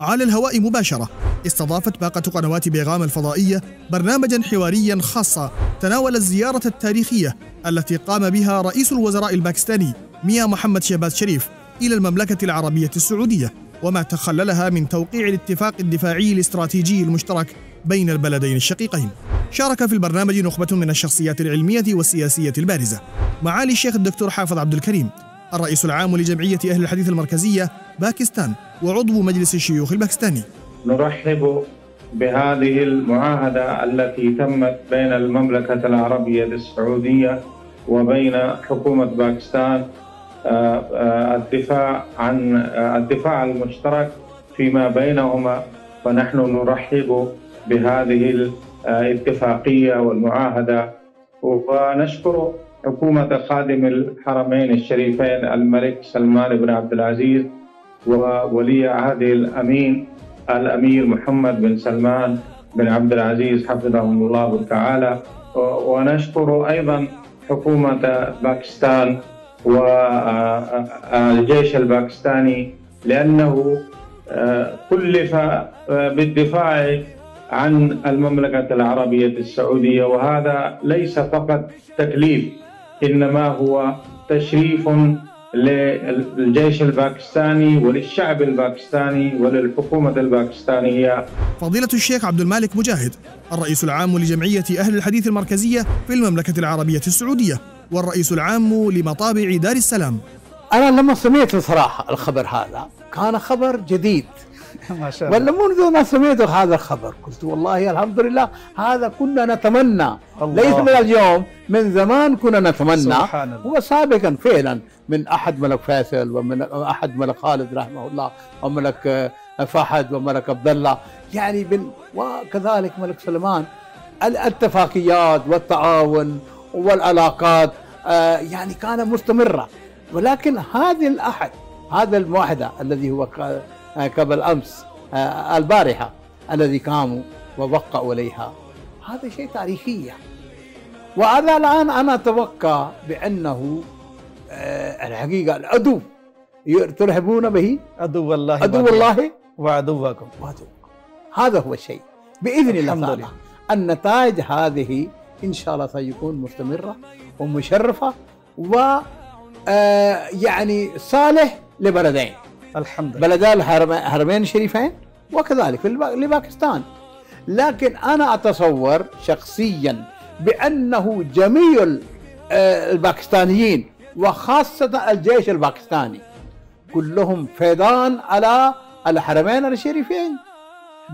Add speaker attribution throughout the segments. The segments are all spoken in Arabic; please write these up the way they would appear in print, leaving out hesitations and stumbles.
Speaker 1: على الهواء مباشرة استضافت باقة قنوات بيغام الفضائية برنامجا حواريا خاصا تناول الزيارة التاريخية التي قام بها رئيس الوزراء الباكستاني مياں محمد شهباز شريف إلى المملكة العربية السعودية، وما تخللها من توقيع الاتفاق الدفاعي الاستراتيجي المشترك بين البلدين الشقيقين. شارك في البرنامج نخبة من الشخصيات العلمية والسياسية البارزة: معالي الشيخ الدكتور حافظ عبد الكريم، الرئيس العام لجمعية أهل الحديث المركزية باكستان وعضو مجلس الشيوخ الباكستاني.
Speaker 2: نرحب بهذه المعاهدة التي تمت بين المملكة العربية السعودية وبين حكومة باكستان، الدفاع المشترك فيما بينهما، فنحن نرحب بهذه الاتفاقية والمعاهدة، ونشكر حكومة خادم الحرمين الشريفين الملك سلمان بن عبد العزيز وولي عهده الأمير محمد بن سلمان بن عبد العزيز حفظهم الله تعالى، ونشكر أيضا حكومة باكستان والجيش الباكستاني لأنه كلف بالدفاع عن المملكة العربية السعودية، وهذا ليس فقط تكليف إنما هو تشريف للجيش الباكستاني وللشعب الباكستاني وللحكومة الباكستانية.
Speaker 1: فضيلة الشيخ عبد المالك مجاهد، الرئيس العام لجمعية أهل الحديث المركزية في المملكة العربية السعودية والرئيس العام لمطابع دار السلام:
Speaker 3: أنا لما سمعت صراحة الخبر هذا كان خبر جديد
Speaker 4: ما شاء الله.
Speaker 3: ولا منذ ما سمعت هذا الخبر قلت والله الحمد لله، هذا كنا نتمنى، ليس من اليوم، من زمان كنا نتمنى، هو سابقا فعلا من أحد ملك فيصل ومن أحد ملك خالد رحمه الله وملك فهد وملك عبد الله، يعني وكذلك ملك سلمان، الاتفاقيات والتعاون والعلاقات يعني كانت مستمرة، ولكن هذا المعاهدة الذي هو قبل أمس البارحة الذي قاموا ووقعوا عليها، هذا شيء تاريخي، وهذا الآن أنا أتوقع بأنه الحقيقة العدو ترهبون به
Speaker 4: عدو الله وعدوكم.
Speaker 3: هذا هو الشيء بإذن الله تعالى. النتائج هذه إن شاء الله سيكون مستمرة ومشرفة يعني صالح لبلدين،
Speaker 4: الحمد لله،
Speaker 3: بلدان الحرمين الشريفين وكذلك لباكستان. لكن أنا أتصور شخصيا بأنه جميع الباكستانيين وخاصة الجيش الباكستاني كلهم فيضان على الحرمين الشريفين،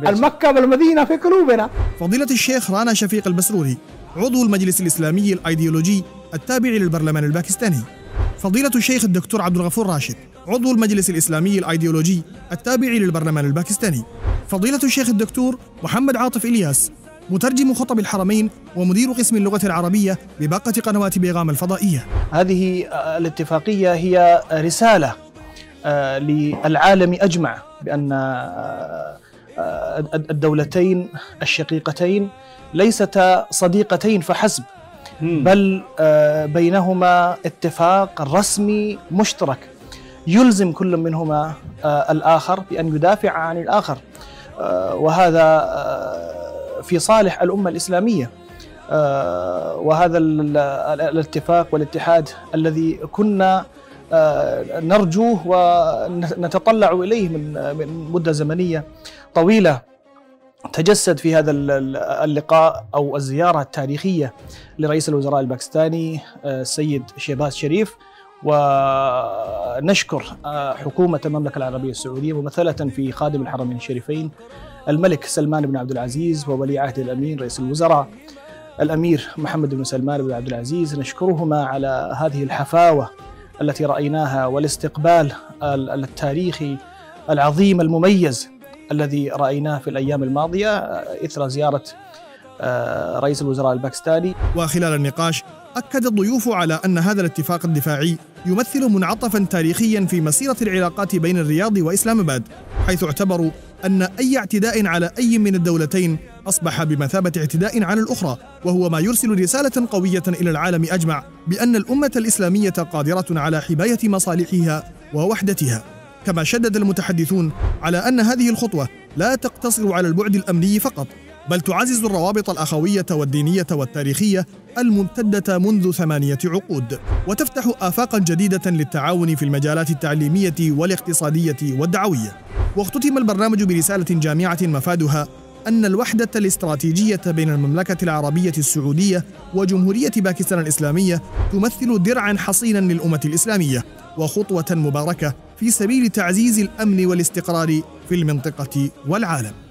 Speaker 3: المكة والمدينة في قلوبنا.
Speaker 1: فضيلة الشيخ رانا شفيق البسروري، عضو المجلس الإسلامي الأيديولوجي التابع للبرلمان الباكستاني. فضيلة الشيخ الدكتور عبد الغفور راشد، عضو المجلس الإسلامي الأيديولوجي التابع للبرلمان الباكستاني. فضيلة الشيخ الدكتور محمد عاطف إلياس، مترجم خطب الحرمين ومدير قسم اللغة العربية بباقة قنوات بيغام الفضائية.
Speaker 4: هذه الاتفاقية هي رسالة للعالم أجمع بأن الدولتين الشقيقتين ليستا صديقتين فحسب، بل بينهما اتفاق رسمي مشترك يلزم كل منهما الآخر بأن يدافع عن الآخر، وهذا في صالح الأمة الإسلامية. وهذا الاتفاق والاتحاد الذي كنا نرجوه ونتطلع إليه من مدة زمنية طويلة تجسد في هذا اللقاء أو الزيارة التاريخية لرئيس الوزراء الباكستاني السيد شهباز شريف. ونشكر حكومة المملكة العربية السعودية ممثلة في خادم الحرمين الشريفين الملك سلمان بن عبد العزيز وولي عهد الأمين رئيس الوزراء الأمير محمد بن سلمان بن عبد العزيز، نشكرهما على هذه الحفاوة التي رأيناها والاستقبال التاريخي العظيم المميز الذي رأيناه في الأيام الماضية إثر زيارة رئيس الوزراء الباكستاني.
Speaker 1: وخلال النقاش أكد الضيوف على أن هذا الاتفاق الدفاعي يمثل منعطفا تاريخيا في مسيرة العلاقات بين الرياض وإسلام آباد، حيث اعتبروا أن أي اعتداء على أي من الدولتين أصبح بمثابة اعتداء على الأخرى، وهو ما يرسل رسالة قوية إلى العالم أجمع بأن الأمة الإسلامية قادرة على حماية مصالحها ووحدتها. كما شدد المتحدثون على أن هذه الخطوة لا تقتصر على البعد الأمني فقط، بل تعزز الروابط الأخوية والدينية والتاريخية الممتدة منذ 8 عقود، وتفتح آفاقا جديدة للتعاون في المجالات التعليمية والاقتصادية والدعوية. واختتم البرنامج برسالة جامعة مفادها أن الوحدة الاستراتيجية بين المملكة العربية السعودية وجمهورية باكستان الإسلامية تمثل درعا حصينا للأمة الإسلامية وخطوة مباركة في سبيل تعزيز الأمن والاستقرار في المنطقة والعالم.